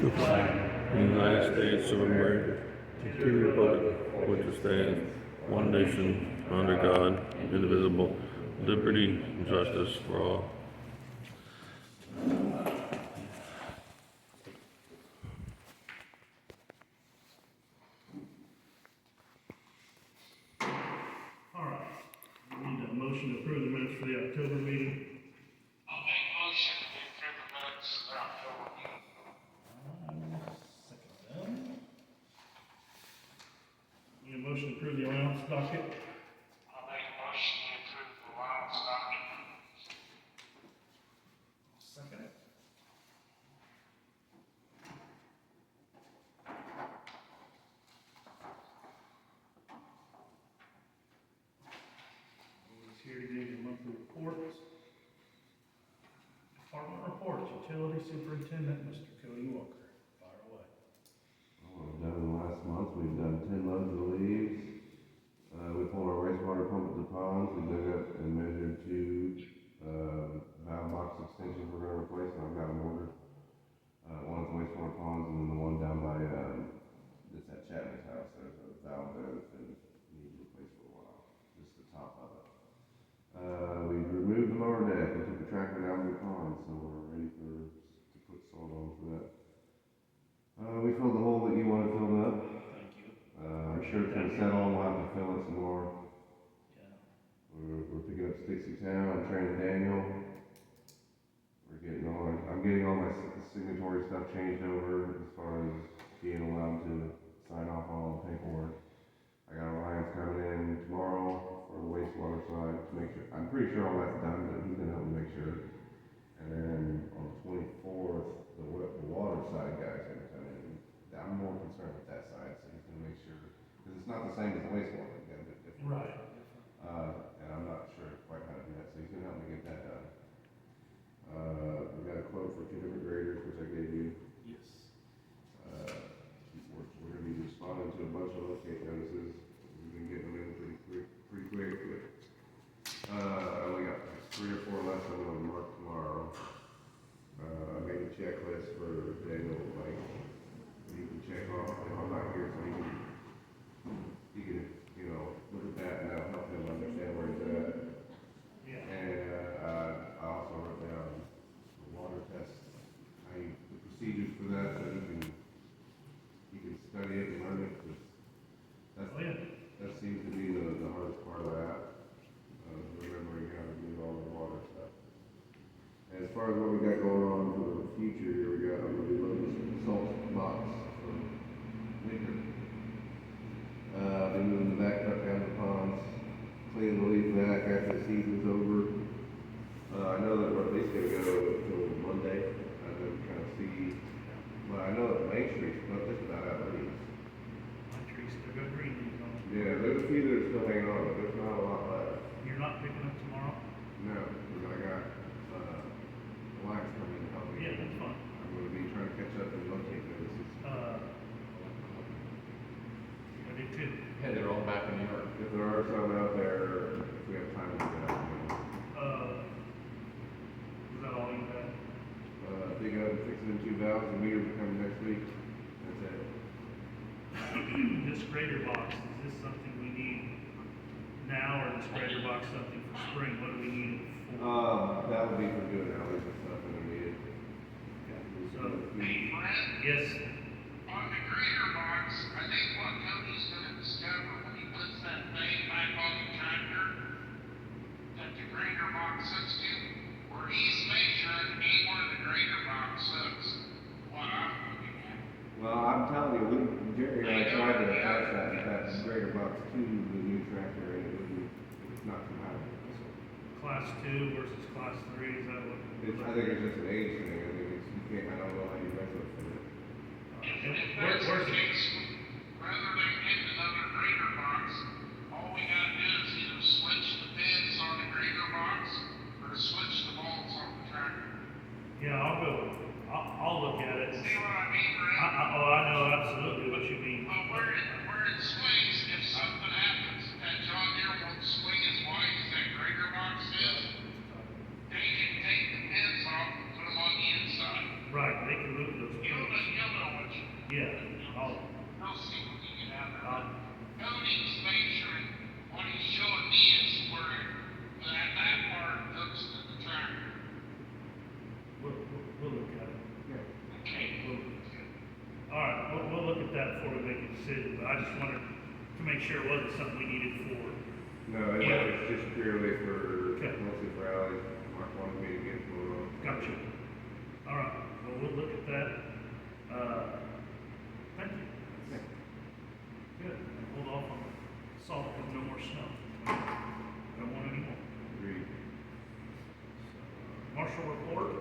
to the flag of the United States of America, and to the republic for which it stands, one nation, under God, indivisible, liberty and justice for all. All right, we need a motion to approve the minutes for the October meeting. I'll make a motion to approve the minutes of the October meeting. Second them. Need a motion to approve the allowance docket. I'll make a motion to approve the allowance document. Second it. Who's here to give you monthly reports? Department reports, utility superintendent, Mr. Cody Walker. Fire away. Well, we've done in the last month, we've done 10 loads of leaves. We pulled our wastewater pump at the ponds, we dug up and measured two, valve box extensions we're gonna replace, and I've got them ordered. One at the wastewater ponds, and then the one down by, it's at Chapman's house, there's a valve there that's been needed replaced for a while, just the top of it. We removed the lower deck, we took the tractor down to the pond, so we're ready to put salt on for that. We filled the hole that you wanted filled up. Thank you. I'm sure it's gonna settle, we'll have to fill it some more. Yeah. We're picking up Stixie Town, I'm training Daniel. I'm getting all my signatory stuff changed over as far as being allowed to sign off on all the paperwork. I got Ryan's coming in tomorrow for the wastewater side to make sure, I'm pretty sure all that's done, but he's gonna help me make sure. And then on the 24th, the water side guy's gonna come in. I'm more concerned with that side, so he's gonna make sure, because it's not the same as the wastewater, it's got a bit different. Right. And I'm not sure quite how to do that, so he's gonna help me get that done. We got a quote for 2 different graders, which I gave you. Yes. We're gonna be responding to a bunch of locate notices. We've been getting them in pretty quick, but, I only got 3 or 4 left I'm gonna mark tomorrow. I made a checklist for Daniel, like, you can check off, if I'm not here, so he can, you know, look at that and that'll help him understand where he's at. Yeah. And, I also wrote down the water test, the procedures for that, so he can study it and learn it, 'cause Oh, yeah. that seems to be the hardest part of that, remembering how to do all the water stuff. And as far as what we got going on for the future here, I'm gonna be loading some salt box from winter. Been moving the back truck down the ponds, cleaning the leaf back after the season's over. I know that we're at least gonna go until Monday, and then kind of see, but I know that Main Street's just about out of leaves. My trees still got green leaves on them. Yeah, there's a few that are still hanging on, but there's not a lot left. You're not picking up tomorrow? No, because I got, Alliance coming to help me. Yeah, that's fine. I'm gonna be trying to catch up and locate notices. I did too. Yeah, they're all back in New York. If there are some out there, if we have time to do that, Is that all you got? dig up and fixing them 2 valves, the meters are coming next week. That's it. This grader box, is this something we need now, or this grader box something for spring? What do we need it for? That would be for doing alleys and stuff when we need it. So, Hey, Brent, yes, on the grader box, I think what Cody's gonna discover when he puts that thing back on the tractor, that the grader box hooks to, where he's measuring ain't where the grader box hooks. What I'm looking at. Well, I'm telling you, Jerry and I tried to attach that grader box to the new tractor, and it's not too high. class 2 versus class 3, is that what? I think it's just an age thing. I think you can't, I don't know how you retrofit it. If that's the case, rather than getting another grader box, all we gotta do is either switch the pins on the grader box or switch the bolts on the tractor. Yeah, I'll look at it. See what I mean, Brent? I know absolutely what you mean. But where it swings, if something happens, that John Deere won't swing as wide as that grader box is, they can take the pins off and put them on the inside. Right, they can Yeah, I'll see what we can have there. I'll, Cody's measuring, what he's showing me is where that part hooks to the tractor. we'll look at it. Okay. We'll look at it. All right, we'll look at that before we make a decision, but I just wanted to make sure it wasn't something we needed for. No, it's just purely for, Okay. mostly for Ally. Mark wanted me to get it for, Gotcha. All right, well, we'll look at that. Thank you. Good. Hold off on salt because no more snow. I don't want any more. agreed. Marshal report.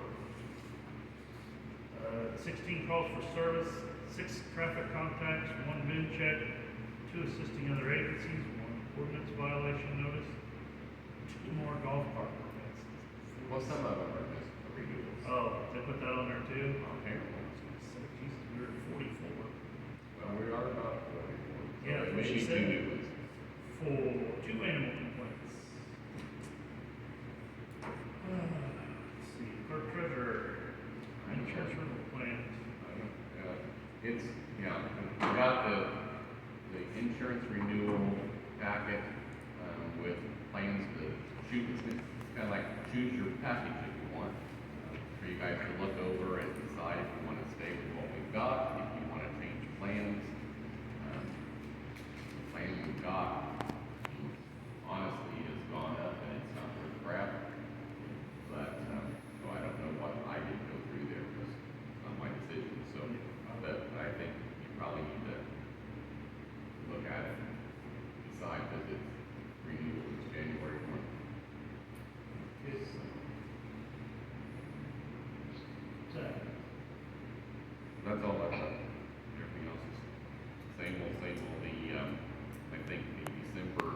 16 calls for service, 6 traffic contacts, 1 VIN check, 2 assisting other agencies, 1 ordinance violation notice, 2 more golf cart permits. Well, some of them are just renewals. Oh, they put that on there too? Apparently. Jesus, we're at 44. Well, we are about 44. Yeah, that's what Maybe she said. 2 new ones. For 2 animal complaints. Let's see, clerk treasurer, insurance rental plans. It's, yeah, we got the insurance renewal packet, with plans to choose, it's kind of like choose your package if you want. For you guys to look over and decide if you want to stay with what we've got, if you want to change plans. The plan we've got, honestly, has gone up and it's not worth crap. But, so I don't know what I didn't go through there, because it's not my decision, so, but I think you probably need to look at it and decide, because it's renewal is January 1. Is, Zach, That's all I've got. Everything else is same old, same old. I think the December,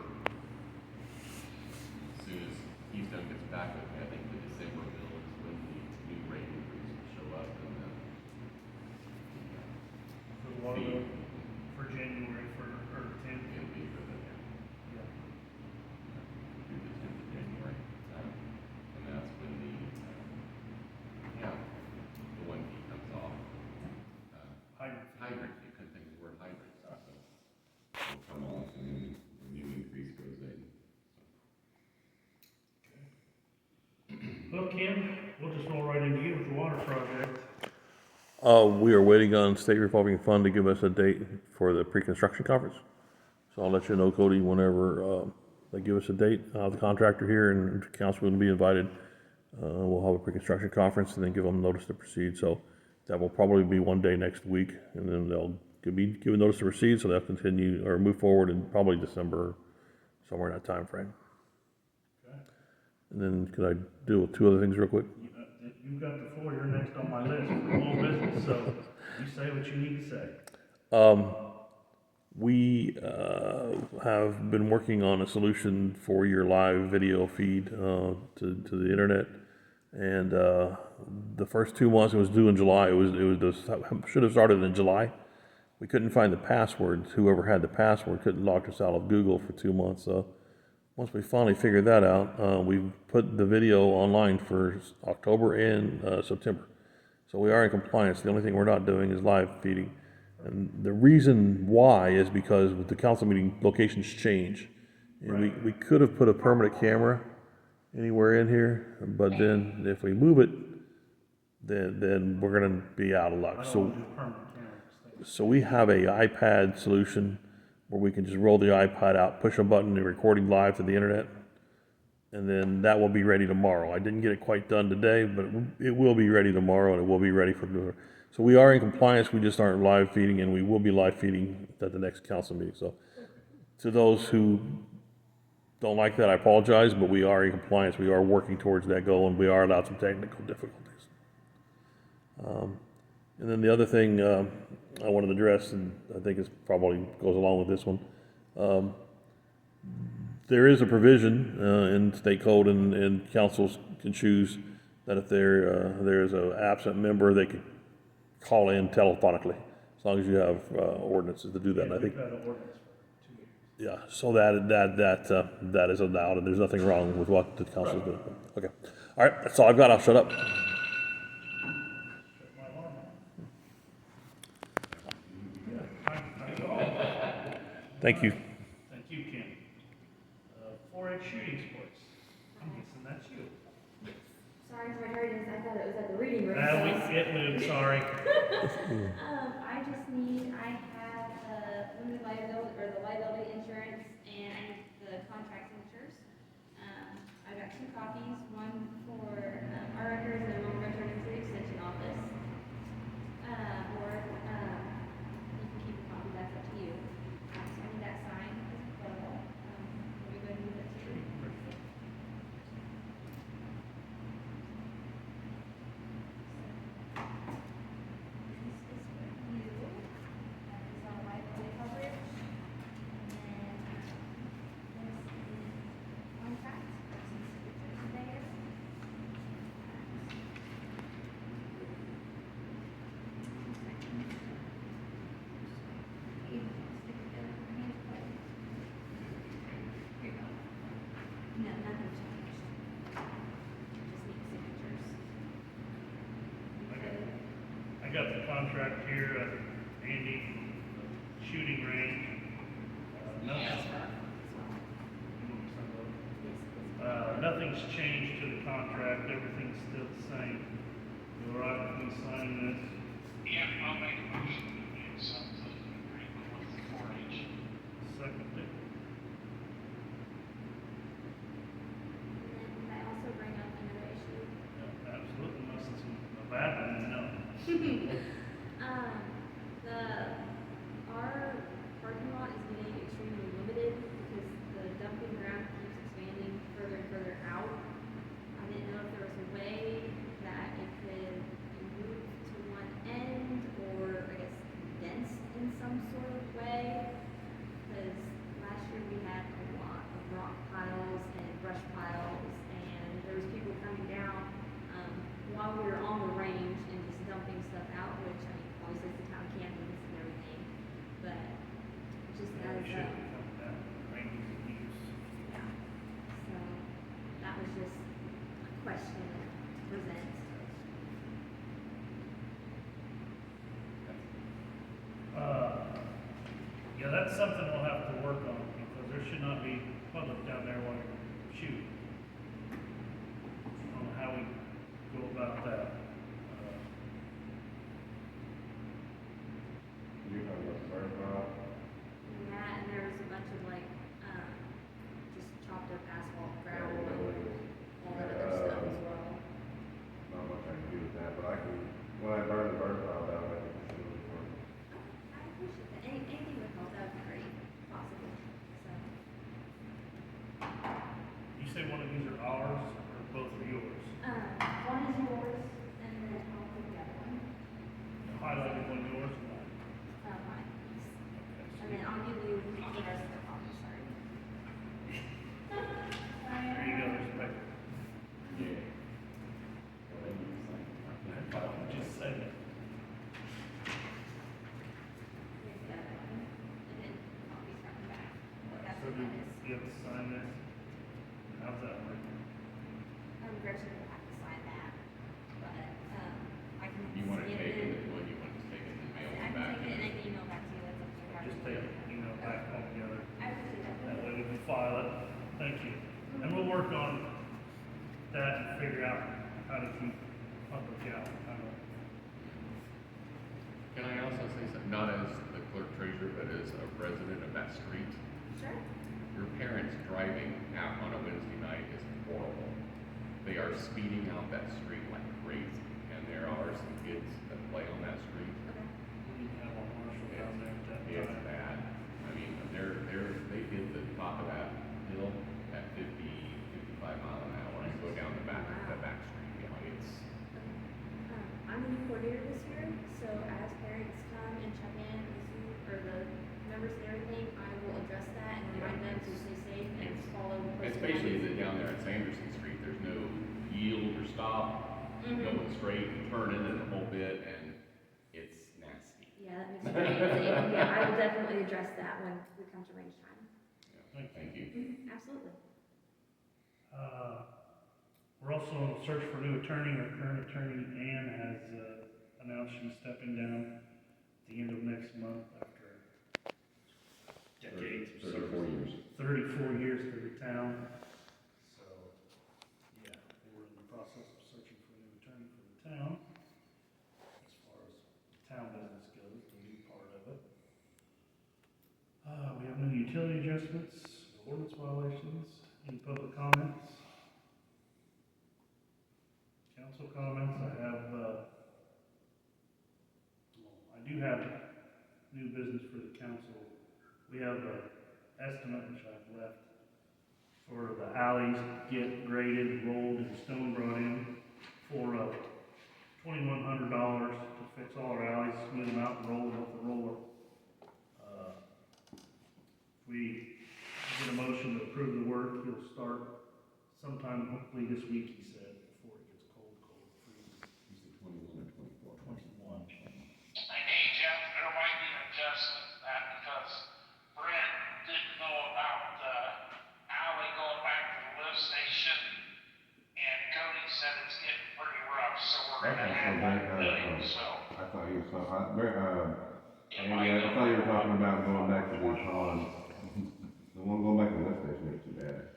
as soon as Keystone gets back with me, I think the December bill is when the new rate increase will show up and for the water bill, for January, for, or 10th. it'll be for the, Yeah. through the 10th of January. And that's when the 1 fee comes off. Hybrid, you couldn't think of the word hybrid, so it'll come off and then the new increase goes in. Well, Kim, we'll just roll right into you with the water project. We are waiting on state revolving fund to give us a date for the pre-construction conference. So I'll let you know, Cody, whenever, they give us a date. The contractor here and the council will be invited. We'll have a pre-construction conference and then give them notice to proceed. So that will probably be one day next week, and then they'll be given notice to proceed, so they'll continue or move forward in probably December, somewhere in that time frame. Okay. And then could I do 2 other things real quick? You've got the floor, you're next on my list for old business, so you say what you need to say. We have been working on a solution for your live video feed to the internet, and the first 2 months it was due in July. Should have started in July. We couldn't find the passwords. Whoever had the password couldn't lock us out of Google for 2 months. So once we finally figured that out, we put the video online for October and September. So we are in compliance. The only thing we're not doing is live feeding. And the reason why is because with the council meeting, locations change. And we could have put a permanent camera anywhere in here, but then if we move it, then we're gonna be out of luck. I don't So want to do permanent cameras. so we have a iPad solution where we can just roll the iPad out, push a button, and recording live to the internet, and then that will be ready tomorrow. I didn't get it quite done today, but it will be ready tomorrow, and it will be ready for. So we are in compliance. We just aren't live feeding, and we will be live feeding at the next council meeting. So to those who don't like that, I apologize, but we are in compliance. We are working towards that goal, and we are allowed some technical difficulties. And then the other thing I wanted to address, and I think it probably goes along with this one, there is a provision in state code, and councils can choose that if there is an absent member, they could call in telephonically, as long as you have ordinances to do that. And I think, We've had an ordinance for 2 years. yeah, so that is allowed, and there's nothing wrong with what the council's doing. Okay, all right, that's all I've got. I'll shut up. Shut my alarm off. Thank you. Thank you, Kim. 4H shooting sports. I'm guessing that's you. Sorry for my tardiness, I thought it was at the reading room. It moved, sorry. I have limited liability, or the liability insurance, and I need the contract signatures. I've got 2 copies, one for our records and one returning to the extension office. Or you can keep a copy, that's up to you. So I need that signed as well. We'll go ahead and move it to you. No, nothing changed. Just need signatures. I got the contract here, Andy, shooting range. Nothing's changed to the contract, everything's still the same. You all right with me signing this? Yeah, I'll make a motion to accept the agreement with the 4-H. Second it. And then I also bring up another issue. Absolutely, unless it's a bad one, no. Our parking lot is getting extremely limited because the dumping ground keeps expanding further and further out. I didn't know if there was a way that it could be moved to one end, or I guess condensed in some sort of way. Because last year we had a lot of rock piles and brush piles, and there was people coming down while we were on the range and just dumping stuff out, which, I mean, obviously it's the town of Camden and everything, but just Yeah, as, we should be coming down, ranges of use. yeah. So, that was just a question to present. Yeah, that's something we'll have to work on, because there should not be public down there while you're shooting. I don't know how we go about that. You're talking about the burn pile? And that, and there was a bunch of like, just chopped up asphalt, gravel, and all that other stuff as well. Not much I can do with that, but I can, when I burn the burn pile down, I can send it for you. I appreciate that. Anything would help, that would be great, if possible, so. You say one of these are ours, or both are yours? One is yours, and then I'll put the other one, The highlighted one yours and mine. mine, please. Okay, And then I'll give you the rest of the copies, sorry. there you go, there's the paper. Yeah. Well, then you sign it. Just say it. Here's the other one, and then copies front and back. That's So what do that is. you have to sign this? How's that work? Gretchen will have to sign that, but, I can. You wanna scan take it. it, or you want to take it and mail I it can back? take it and I can email back to you, that's up to you. Just take it, back all together. I appreciate that. That way we can file it. Thank you. And we'll work on that and figure out how to keep public out. Can I also say something, not as the clerk treasurer, but as a resident of that street? Sure. Your parents driving out on a Wednesday night is horrible. They are speeding out that street like crazy, and there are some kids that play on that street. Okay. We need to have our marshal down there at that It's time. bad. I mean, they hit the top of that hill at 55 mile an hour and go down the back street. You know, it's, I'm the new coordinator this year, so as parents come and check in with you, or the members and everything, I will address that and remind them to stay safe and follow the posted especially lines. that down there at Sanderson Street, there's no yield or stop, going straight and turning and a whole bit, and it's nasty. Yeah, that makes sense. And yeah, I will definitely address that when we come to range time. Yeah, thank you. Absolutely. We're also on the search for a new attorney. Our current attorney, Ann, has announced she's stepping down at the end of next month after decades 34 years to the town. So, yeah, we're in the process of searching for a new attorney for the town. As far as the town business goes, the new part of it. We have no utility adjustments, no ordinance violations, any public comments? Council comments, I do have new business for the council. We have an estimate, which I've left, for the alleys get graded, rolled, and stone brought in for $2,100 to fix all our alleys, smooth them out, and roll them with the roller. If we get a motion to approve the work, he'll start sometime, hopefully this week, he said, before it gets cold, freezing. You said 21 or 24? 21. Hey Jeff, there might be an adjustment to that because Brent didn't know about the alley going back to the lift station. And Cody said it's getting pretty rough, so we're gonna have that building, so. I thought you were talking, Andy, I thought you were talking about going back to the ponds. The one going back to the lift station ain't too bad.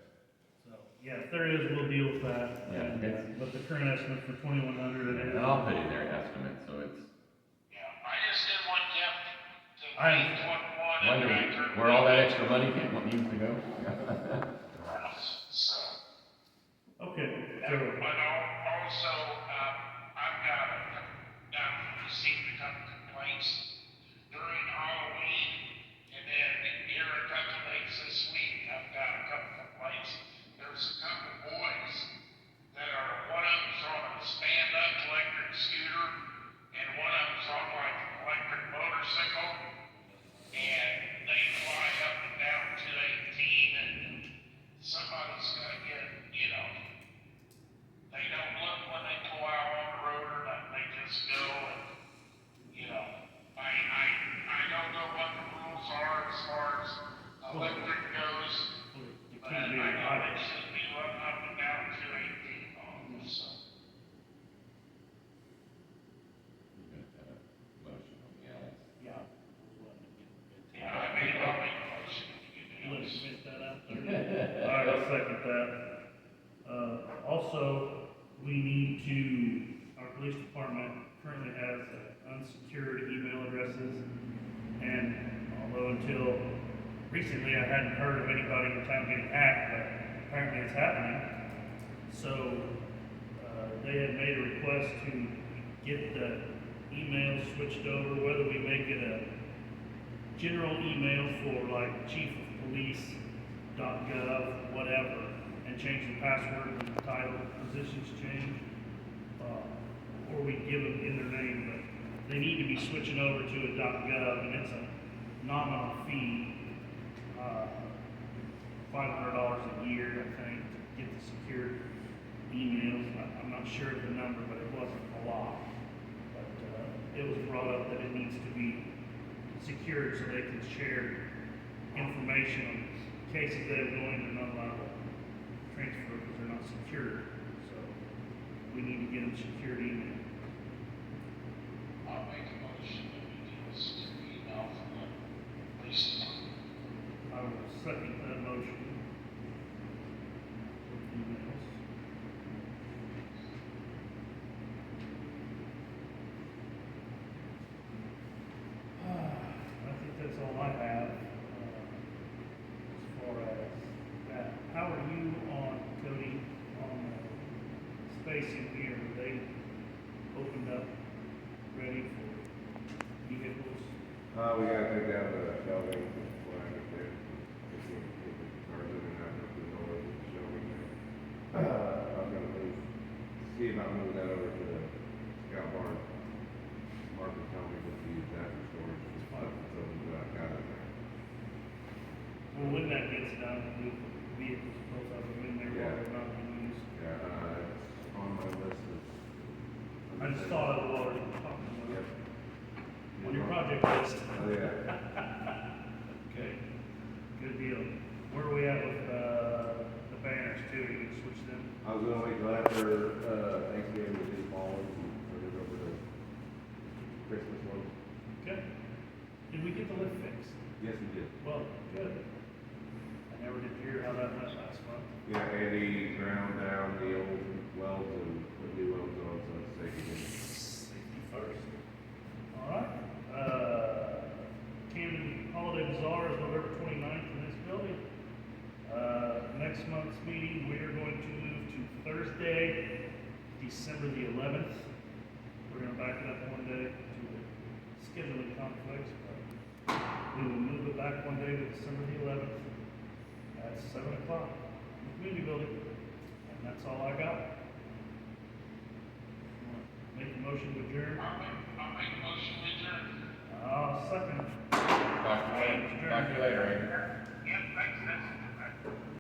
So, yeah, if there is, we'll deal with that. Yeah, And, it's- but the current estimate for 2,100 it is. And I'll put in their estimate, so it's, Yeah, I just didn't want Jeff to I think what one wonder and I turned. where all that extra money came, what needs to go? So. Okay, so, But also, I've received a couple complaints during Halloween, and then here a couple days this week, I've got a couple complaints. There's a couple boys that are, one of them's on a stand-up electric scooter, and one of them's on like an electric motorcycle, and they fly up and down 218, and somebody's gonna get, they don't look when they pull out on the road or nothing, they just go and, I don't know what the rules are as far as electric goes, you but can't I be know a they pilot. shouldn't be running up and down 218 on them, so. You got that motion on the alleys. Yeah. Yeah, I'll make a motion to get it. Let's get that out there. All right, I'll second that. Also, we need to, our police department currently has unsecured email addresses. And although until recently I hadn't heard of anybody in town getting hacked, but apparently it's happening. So, they had made a request to get the email switched over, whether we make it a general email for like chief of police, .gov, whatever, and change the password and the title, positions change, or we give them in their name, but they need to be switching over to a .gov, and it's a nominal fee, $500 a year, I think, to get the secured emails. I'm not sure of the number, but it wasn't a lot. But it was brought up that it needs to be secured so they can share information on cases that are going, they're not allowed to transfer because they're not secured. So we need to get them secured email. I'll make a motion that we do a secure email from the police department. I will second that motion. Emails. I think that's all I have, as far as that. How are you on, Cody, on spacing here? Are they opened up, ready for vehicles? We gotta take out the shelving, flag up there. If we cars in and out of the noise, the shelving there. I'm gonna see about moving that over to the scout barn. Mark is telling me just to use that for storage and stuff, so that I've got it there. Well, when that gets done, the vehicles, both of them in there while they're not being used. Yeah, it's on my list of. I just thought of the water you were talking about. Yep. On your project list. Oh, yeah. Okay, good deal. Where are we at with, the banners too? You can switch them? I was gonna wait till after, Thanksgiving to do fall ones and turn it over to Christmas ones. Okay. Did we get the lift fixed? Yes, we did. Well, good. I Never did hear how that went last month. Yeah, Andy ground down the old welds and put new welds on, so it's safe again. Safety first. Alright, Camden Holiday Bazaar is November 29th in this building. Next month's meeting, we are going to move to Thursday, December the 11th. We're gonna back it up one day to scheduling conflicts, but we will move it back one day to December the 11th at 7 o'clock in the community building. And that's all I got. Make a motion to adjourn. I'll make a motion to adjourn. I'll second. Talk to you later, Andy.